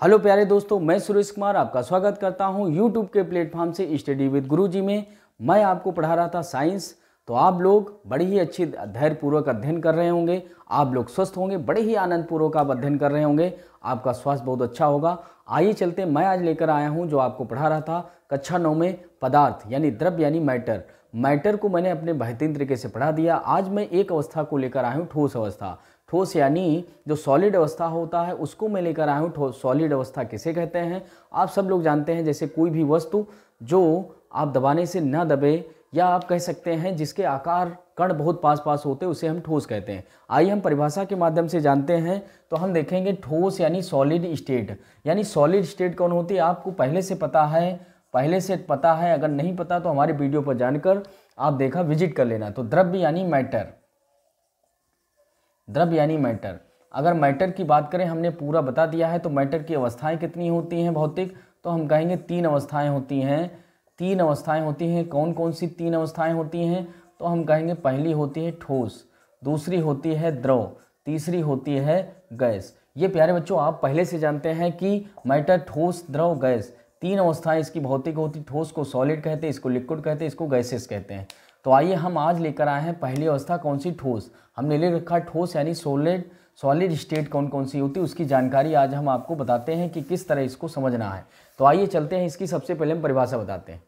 Hello प्यारे दोस्तों, मैं सुरेश कुमार आपका स्वागत करता हूं यूट्यूब के प्लेटफॉर्म से स्टडी विद गुरुजी में। मैं आपको पढ़ा रहा था साइंस। तो आप लोग बड़ी ही अच्छी धैर्यपूर्वक अध्ययन कर रहे होंगे, आप लोग स्वस्थ होंगे, बड़े ही आनंदपूर्वक आप अध्ययन कर रहे होंगे, आपका स्वास्थ्य बहुत अच्छा होगा। आइए चलते, मैं आज लेकर आया हूँ जो आपको पढ़ा रहा था कक्षा 9 में पदार्थ यानी द्रव्य यानी मैटर। मैटर को मैंने अपने बेहतरीन तरीके से पढ़ा दिया। आज मैं एक अवस्था को लेकर आया हूँ, ठोस अवस्था। ठोस यानी जो सॉलिड अवस्था होता है उसको मैं लेकर आया हूँ। सॉलिड अवस्था किसे कहते हैं आप सब लोग जानते हैं। जैसे कोई भी वस्तु जो आप दबाने से न दबे, या आप कह सकते हैं जिसके आकार कण बहुत पास पास होते हैं, उसे हम ठोस कहते हैं। आइए हम परिभाषा के माध्यम से जानते हैं। तो हम देखेंगे ठोस यानी सॉलिड स्टेट। यानी सॉलिड स्टेट कौन होती है आपको पहले से पता है, अगर नहीं पता तो हमारे वीडियो पर जानकर आप देखा विजिट कर लेना। तो द्रव्य यानी मैटर। अगर मैटर की बात करें, हमने पूरा बता दिया है। तो मैटर की अवस्थाएं कितनी होती हैं भौतिक, तो हम कहेंगे 3 अवस्थाएं होती हैं। 3 अवस्थाएं होती हैं। कौन कौन सी 3 अवस्थाएं होती हैं, तो हम कहेंगे पहली होती है ठोस, दूसरी होती है द्रव, तीसरी होती है गैस। ये प्यारे बच्चों आप पहले से जानते हैं कि मैटर, ठोस, द्रव, गैस 3 अवस्थाएं इसकी भौतिक होती। ठोस को सॉलिड कहते हैं, इसको लिक्विड कहते हैं, इसको गैसेस कहते हैं। तो आइए हम आज लेकर आए हैं पहली अवस्था कौन सी, ठोस। हमने ले रखा ठोस यानी सॉलिड स्टेट कौन कौन सी होती है, उसकी जानकारी आज हम आपको बताते हैं कि किस तरह इसको समझना है। तो आइए चलते हैं, इसकी सबसे पहले हम परिभाषा बताते हैं।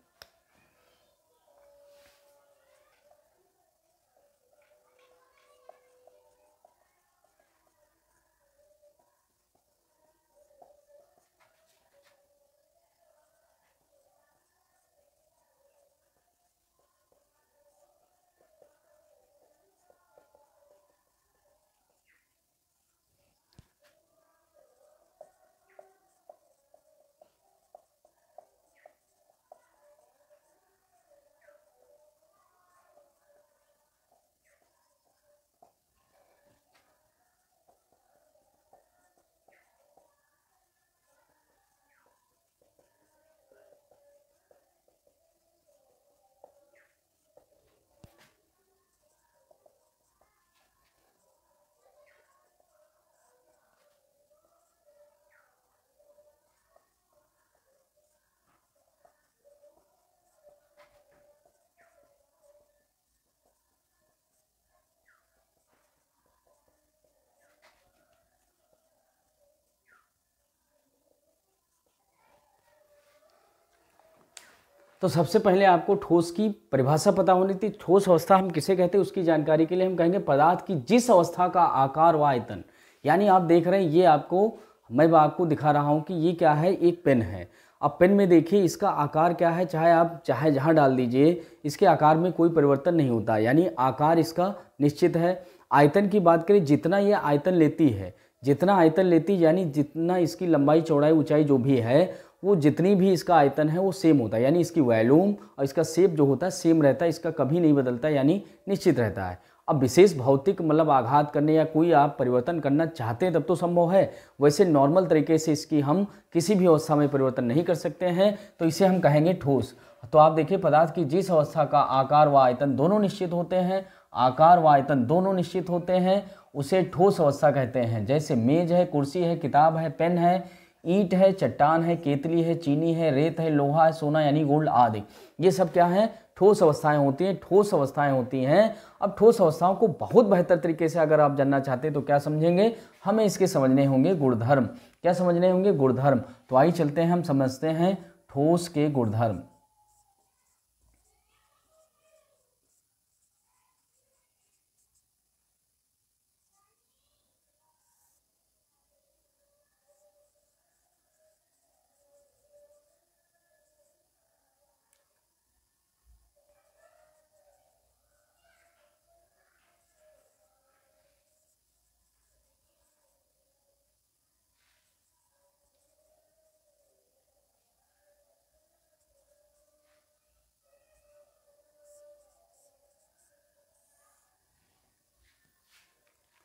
तो सबसे पहले आपको ठोस की परिभाषा पता होनी थी। ठोस अवस्था हम किसे कहते हैं उसकी जानकारी के लिए हम कहेंगे पदार्थ की जिस अवस्था का आकार व आयतन। यानी आप देख रहे हैं, ये मैं आपको दिखा रहा हूं कि ये क्या है, एक पेन है। अब पेन में देखिए इसका आकार क्या है, चाहे जहां डाल दीजिए, इसके आकार में कोई परिवर्तन नहीं होता। यानी आकार इसका निश्चित है। आयतन की बात करें, जितना ये आयतन लेती यानी जितना इसकी लंबाई चौड़ाई ऊंचाई जो भी है, वो जितनी भी इसका आयतन है वो सेम होता है। यानी इसकी वॉल्यूम और इसका शेप जो होता है सेम रहता है, इसका कभी नहीं बदलता, यानी निश्चित रहता है। अब विशेष भौतिक मतलब आघात करने या कोई आप परिवर्तन करना चाहते हैं तब तो संभव है। वैसे नॉर्मल तरीके से इसकी हम किसी भी अवस्था में परिवर्तन नहीं कर सकते हैं, तो इसे हम कहेंगे ठोस। तो आप देखिए पदार्थ की जिस अवस्था का आकार व आयतन दोनों निश्चित होते हैं, उसे ठोस अवस्था कहते हैं। जैसे मेज है, कुर्सी है, किताब है, पेन है, ईंट है, चट्टान है, केतली है, चीनी है, रेत है, लोहा है, सोना यानी गोल्ड आदि, ये सब क्या है, ठोस अवस्थाएं होती हैं। अब ठोस अवस्थाओं को बहुत बेहतर तरीके से अगर आप जानना चाहते हैं तो क्या समझेंगे, हमें इसके समझने होंगे गुणधर्म। क्या समझने होंगे, गुणधर्म। तो आइए चलते हैं, हम समझते हैं ठोस के गुणधर्म।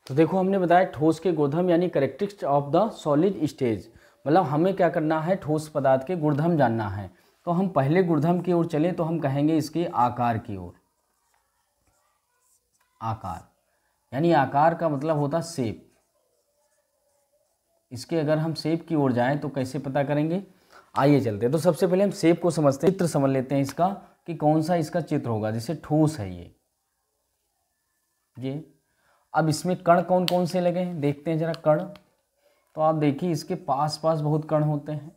तो देखो हमने बताया ठोस के गुणधर्म यानी characteristics of the solid stage. मतलब हमें क्या करना है, ठोस पदार्थ के गुणधर्म जानना है। तो हम पहले गुणधर्म की ओर चलें तो हम कहेंगे इसके आकार की ओर। आकार यानी आकार का मतलब होता शेप। इसके अगर हम शेप की ओर जाएं तो कैसे पता करेंगे, आइए चलते हैं। तो सबसे पहले हम शेप को समझते हैं, चित्र समझ लेते हैं इसका कि कौन सा इसका चित्र होगा। जैसे ठोस है ये। अब इसमें कण कौन कौन से लगे हैं देखते हैं जरा कण। तो आप देखिए इसके पास पास बहुत कण होते हैं।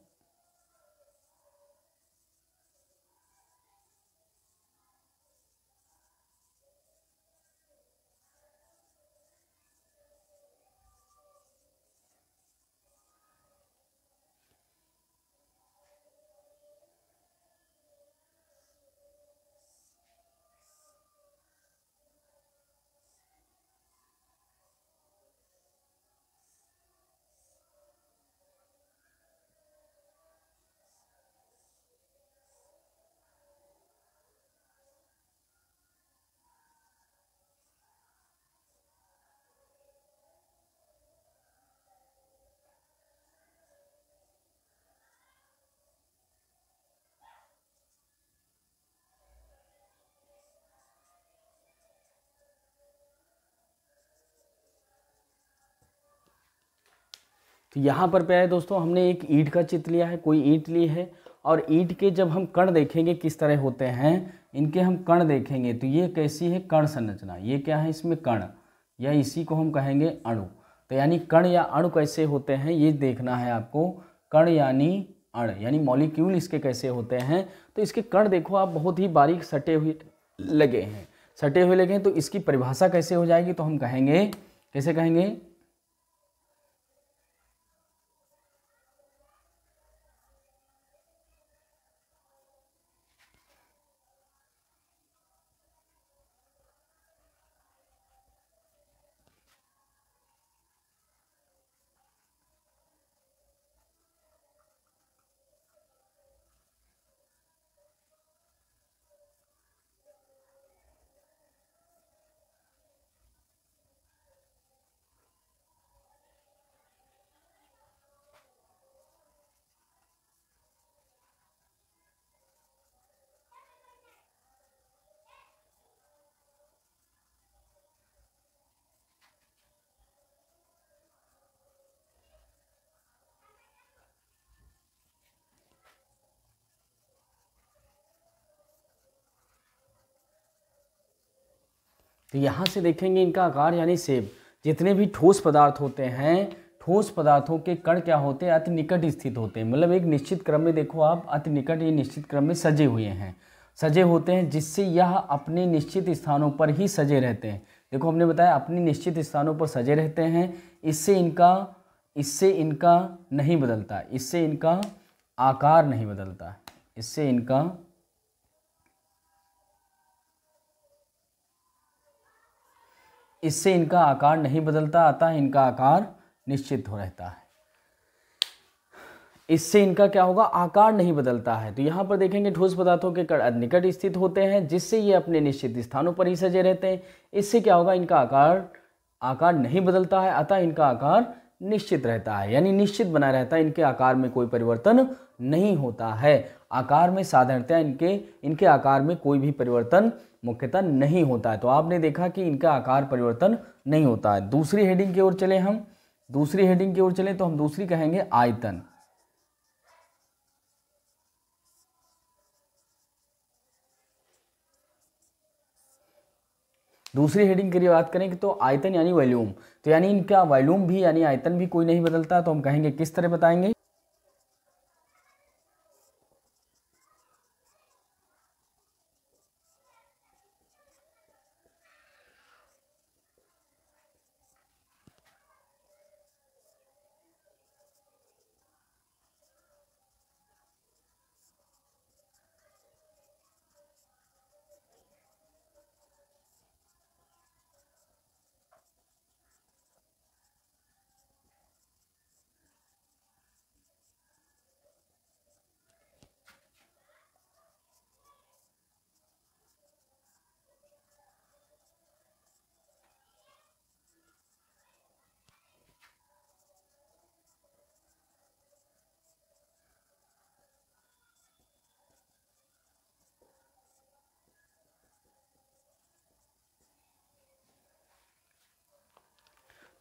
तो यहाँ पर क्या है दोस्तों, हमने एक ईंट का चित्र लिया है, कोई ईंट ली है, और ईंट के जब हम कण देखेंगे किस तरह होते हैं, इनके हम कण देखेंगे तो ये कैसी है कण संरचना, ये क्या है इसमें कण, या इसी को हम कहेंगे अणु। तो यानी कण या अणु कैसे होते हैं ये देखना है आपको। कण यानी अण यानी मॉलिक्यूल इसके कैसे होते हैं। तो इसके कण देखो आप बहुत ही बारीक सटे हुए लगे हैं, सटे हुए लगे हैं। तो इसकी परिभाषा कैसे हो जाएगी, तो हम कहेंगे, कैसे कहेंगे, तो यहाँ से देखेंगे इनका आकार यानी शेप। जितने भी ठोस पदार्थ होते हैं, ठोस पदार्थों के कण क्या होते हैं, अति निकट स्थित होते हैं। मतलब एक निश्चित क्रम में देखो आप, अति निकट ये निश्चित क्रम में सजे हुए हैं, सजे होते हैं, जिससे यह अपने निश्चित स्थानों पर ही सजे रहते हैं। देखो हमने बताया अपनी निश्चित स्थानों पर सजे रहते हैं। इससे इनका नहीं बदलता, इससे इनका आकार नहीं बदलता, इससे इनका आकार नहीं बदलता, अतः इनका आकार निश्चित हो रहता है। इससे इनका क्या होगा, आकार नहीं बदलता है। तो यहाँ पर देखेंगे ठोस पदार्थों के कण निकट स्थित होते हैं, जिससे ये अपने निश्चित स्थानों पर ही सजे रहते हैं। इससे क्या होगा, इनका आकार नहीं बदलता है, अतः इनका आकार निश्चित रहता है, यानी निश्चित बना रहता है। इनके आकार में कोई परिवर्तन नहीं होता है। आकार में साधारणतः इनके आकार में कोई भी परिवर्तन मुख्यतः नहीं होता है। तो आपने देखा कि इनका आकार परिवर्तन नहीं होता है। दूसरी हेडिंग की ओर चले हम, दूसरी हेडिंग की ओर चले तो हम दूसरी कहेंगे आयतन। दूसरी हेडिंग की बात करें तो आयतन यानी वॉल्यूम। तो यानी इनका वॉल्यूम भी यानी आयतन भी कोई नहीं बदलता। तो हम कहेंगे किस तरह बताएंगे,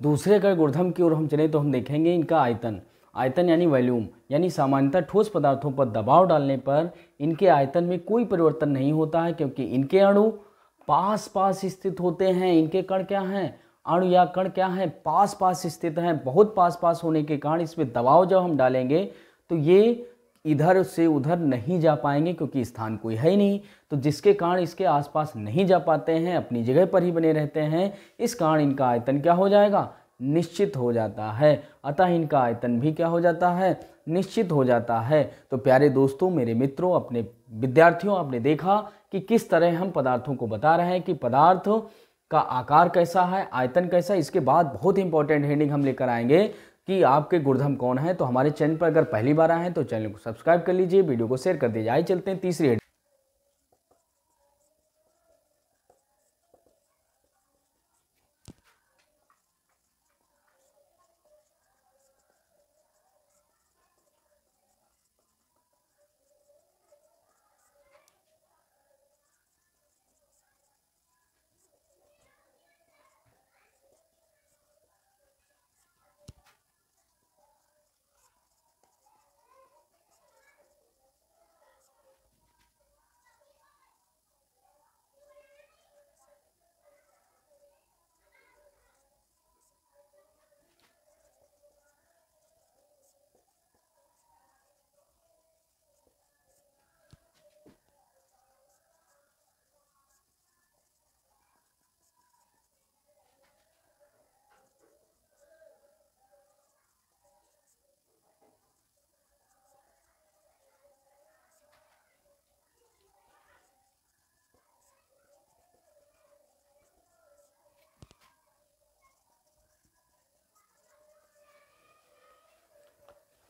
दूसरे अगर गुणधर्म की ओर हम चलें तो हम देखेंगे इनका आयतन। आयतन यानी वॉल्यूम, यानी सामान्यतः ठोस पदार्थों पर दबाव डालने पर इनके आयतन में कोई परिवर्तन नहीं होता है, क्योंकि इनके अणु पास पास स्थित होते हैं। इनके कण क्या हैं, अणु या कण क्या हैं, पास पास स्थित हैं। बहुत पास पास होने के कारण इसमें दबाव जब हम डालेंगे तो ये इधर से उधर नहीं जा पाएंगे, क्योंकि स्थान कोई है ही नहीं, तो जिसके कारण इसके आसपास नहीं जा पाते हैं, अपनी जगह पर ही बने रहते हैं। इस कारण इनका आयतन क्या हो जाएगा, निश्चित हो जाता है। अतः इनका आयतन भी क्या हो जाता है, निश्चित हो जाता है। तो प्यारे दोस्तों, मेरे मित्रों, अपने विद्यार्थियों, आपने देखा कि किस तरह हम पदार्थों को बता रहे हैं कि पदार्थ का आकार कैसा है, आयतन कैसा है। इसके बाद बहुत इंपॉर्टेंट हेडिंग हम लेकर आएंगे कि आपके गुणधर्म कौन है। तो हमारे चैनल पर अगर पहली बार आए हैं तो चैनल को सब्सक्राइब कर लीजिए, वीडियो को शेयर कर दीजिए। आइए चलते हैं तीसरी हेडिंग।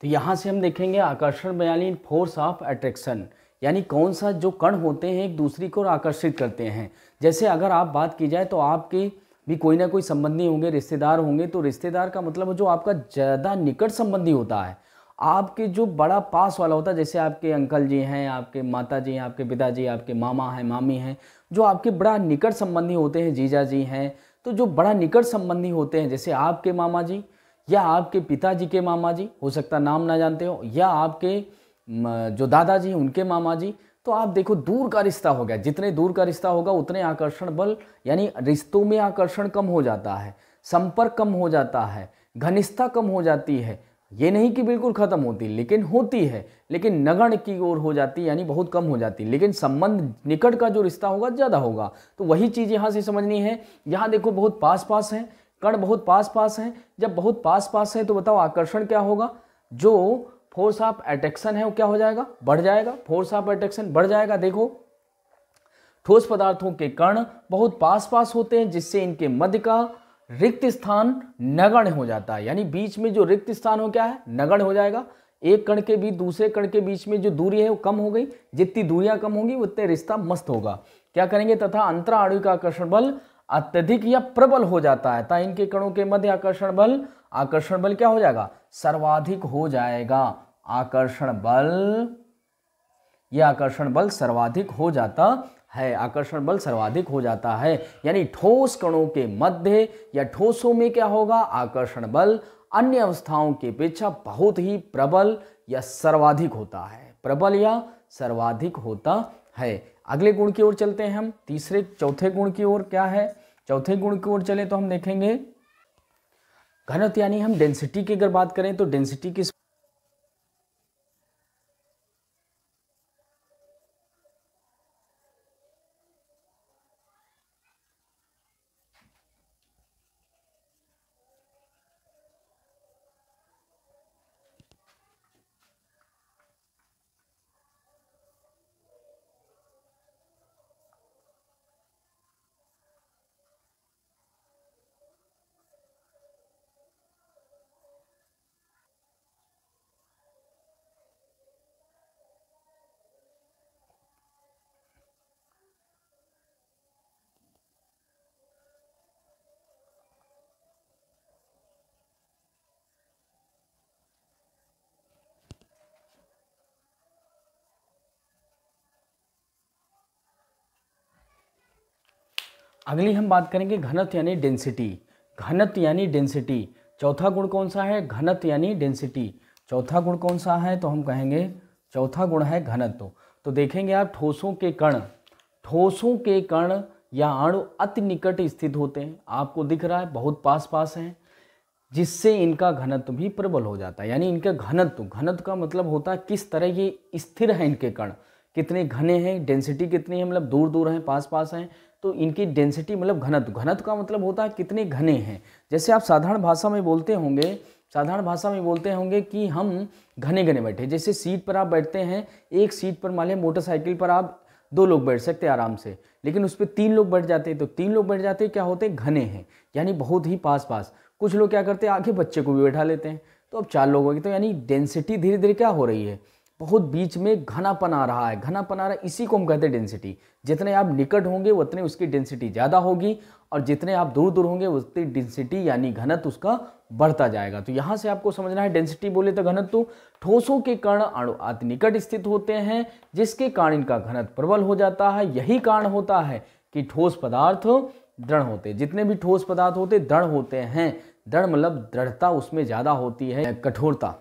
तो यहाँ से हम देखेंगे आकर्षण बल यानी फोर्स ऑफ अट्रैक्शन, यानी कौन सा जो कण होते हैं एक दूसरे को आकर्षित करते हैं। जैसे अगर आप बात की जाए तो आपके भी कोई ना कोई संबंधी होंगे, रिश्तेदार होंगे, तो रिश्तेदार का मतलब जो आपका ज़्यादा निकट संबंधी होता है, आपके जो बड़ा पास वाला होता है, जैसे आपके अंकल जी हैं, आपके माता जी हैं, आपके पिताजी, आपके मामा हैं, मामी हैं, जो आपके बड़ा निकट संबंधी होते हैं, जीजा जी हैं, तो जो बड़ा निकट संबंधी होते हैं, जैसे आपके मामा जी या आपके पिताजी के मामा जी, हो सकता नाम ना जानते हो, या आपके जो दादाजी उनके मामा जी, तो आप देखो दूर का रिश्ता हो गया। जितने दूर का रिश्ता होगा उतने आकर्षण बल यानी रिश्तों में आकर्षण कम हो जाता है, संपर्क कम हो जाता है, घनिष्ठता कम हो जाती है। ये नहीं कि बिल्कुल खत्म होती, लेकिन होती है, लेकिन नगण्य की ओर हो जाती, यानी बहुत कम हो जाती, लेकिन संबंध निकट का जो रिश्ता होगा ज़्यादा होगा। तो वही चीज़ यहाँ से समझनी है। यहाँ देखो बहुत पास पास है, कण बहुत पास पास हैं। जब बहुत पास पास है तो बताओ आकर्षण क्या होगा, जो फोर्स ऑफ अट्रैक्शन है वो क्या हो जाएगा, बढ़ जाएगा। फोर्स ऑफ अट्रैक्शन बढ़ जाएगा। देखो ठोस पदार्थों के कण बहुत पास पास होते हैं, जिससे इनके मध्य का रिक्त स्थान नगण्य हो जाता है, यानी बीच में जो रिक्त स्थान हो क्या है, नगण्य हो जाएगा। एक कण के बीच दूसरे कण के बीच में जो दूरी है वो कम हो गई। जितनी दूरियां कम होंगी उतने रिश्ता मस्त होगा। क्या करेंगे, तथा अंतरा आणविक आकर्षण बल अत्यधिक या प्रबल हो जाता है, ताकि इनके कणों के मध्य आकर्षण बल क्या हो जाएगा, सर्वाधिक हो जाएगा। आकर्षण बल सर्वाधिक हो जाता है, आकर्षण बल सर्वाधिक हो जाता है। यानी ठोस कणों के मध्य या ठोसों में क्या होगा, आकर्षण बल अन्य अवस्थाओं की अपेक्षा बहुत ही प्रबल या सर्वाधिक होता है, प्रबल या सर्वाधिक होता है। अगले गुण की ओर चलते हैं हम, चौथे गुण की ओर। क्या है, चौथे गुण की ओर चले तो हम देखेंगे घनत्व, यानी हम डेंसिटी की अगर बात करें तो डेंसिटी की अगली हम बात करेंगे घनत्व यानी डेंसिटी। घनत्व यानी डेंसिटी। चौथा गुण कौन सा है? घनत्व यानी डेंसिटी। चौथा गुण कौन सा है? तो हम कहेंगे चौथा गुण है घनत्व। तो देखेंगे आप ठोसों के कण या अणु अति निकट स्थित होते हैं, आपको दिख रहा है बहुत पास पास हैं, जिससे इनका घनत्व भी प्रबल हो जाता है। यानी इनका घनत्व का मतलब होता है किस तरह ये स्थिर है, इनके कण कितने घने हैं, डेंसिटी कितनी है, मतलब दूर दूर हैं पास पास हैं, तो इनकी डेंसिटी मतलब घनत्व का मतलब होता है कितने घने हैं। जैसे आप साधारण भाषा में बोलते होंगे कि हम घने घने बैठे, जैसे सीट पर आप बैठते हैं, एक सीट पर मान लें मोटरसाइकिल पर आप 2 लोग बैठ सकते हैं आराम से, लेकिन उस पर 3 लोग बैठ जाते हैं, तो 3 लोग बैठ जाते हैं क्या होते हैं? घने हैं, यानी बहुत ही पास पास। कुछ लोग क्या करते हैं, आगे बच्चे को भी बैठा लेते हैं, तो अब 4 लोग हो गए, तो यानी डेंसिटी धीरे धीरे क्या हो रही है, बहुत बीच में घनापन आ रहा है, इसी को हम कहते हैं डेंसिटी। जितने आप निकट होंगे उतने उसकी डेंसिटी ज़्यादा होगी, और जितने आप दूर दूर होंगे उतनी डेंसिटी यानी घनत्व उसका बढ़ता जाएगा। तो यहाँ से आपको समझना है, डेंसिटी बोले तो घनत्व। ठोसों के कण अणु अति निकट स्थित होते हैं, जिसके कारण इनका घनत्व प्रबल हो जाता है। यही कारण होता है कि ठोस पदार्थ दृढ़ होते हैं। जितने भी ठोस पदार्थ होते दृढ़ होते हैं, दृढ़ मतलब दृढ़ता उसमें ज़्यादा होती है, कठोरता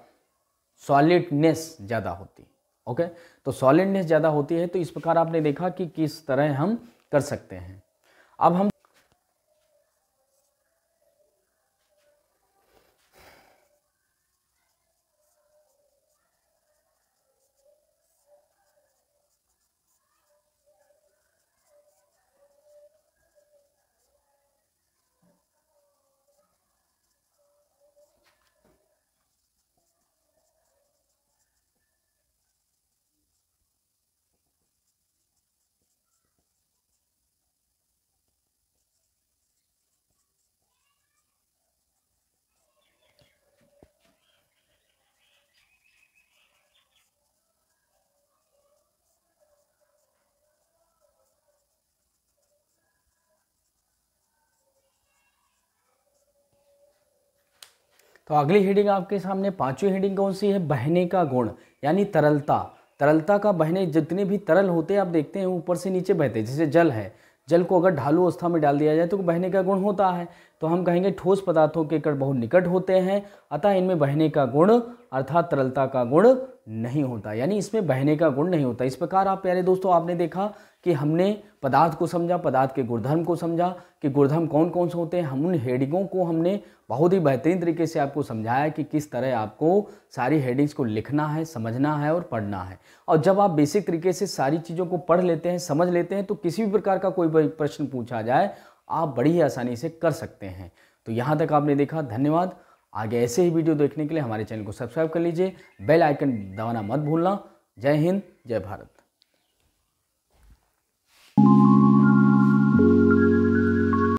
सॉलिडनेस ज़्यादा होती है। ओके, तो सॉलिडनेस ज़्यादा होती है। तो इस प्रकार आपने देखा कि किस तरह हम कर सकते हैं। अब हम तो अगली हेडिंग आपके सामने, पांचवी हेडिंग कौन सी है? बहने का गुण यानी तरलता। तरलता का बहने, जितने भी तरल होते हैं आप देखते हैं ऊपर से नीचे बहते हैं। जैसे जल है, जल को अगर ढालू अवस्था में डाल दिया जाए तो बहने का गुण होता है। तो हम कहेंगे ठोस पदार्थों के कण बहुत निकट होते हैं, अतः इनमें बहने का गुण अर्थात तरलता का गुण नहीं होता, यानी इसमें बहने का गुण नहीं होता। इस प्रकार आप प्यारे दोस्तों आपने देखा कि हमने पदार्थ को समझा, पदार्थ के गुणधर्म को समझा कि गुणधर्म कौन कौन से होते हैं। हम उन हेडिंगों को हमने बहुत ही बेहतरीन तरीके से आपको समझाया कि किस तरह आपको सारी हेडिंग्स को लिखना है, समझना है और पढ़ना है। और जब आप बेसिक तरीके से सारी चीज़ों को पढ़ लेते हैं, समझ लेते हैं, तो किसी भी प्रकार का कोई भी प्रश्न पूछा जाए आप बड़ी ही आसानी से कर सकते हैं। तो यहाँ तक आपने देखा, धन्यवाद। आगे ऐसे ही वीडियो देखने के लिए हमारे चैनल को सब्सक्राइब कर लीजिए, बेल आइकन दबाना मत भूलना। जय हिंद, जय भारत।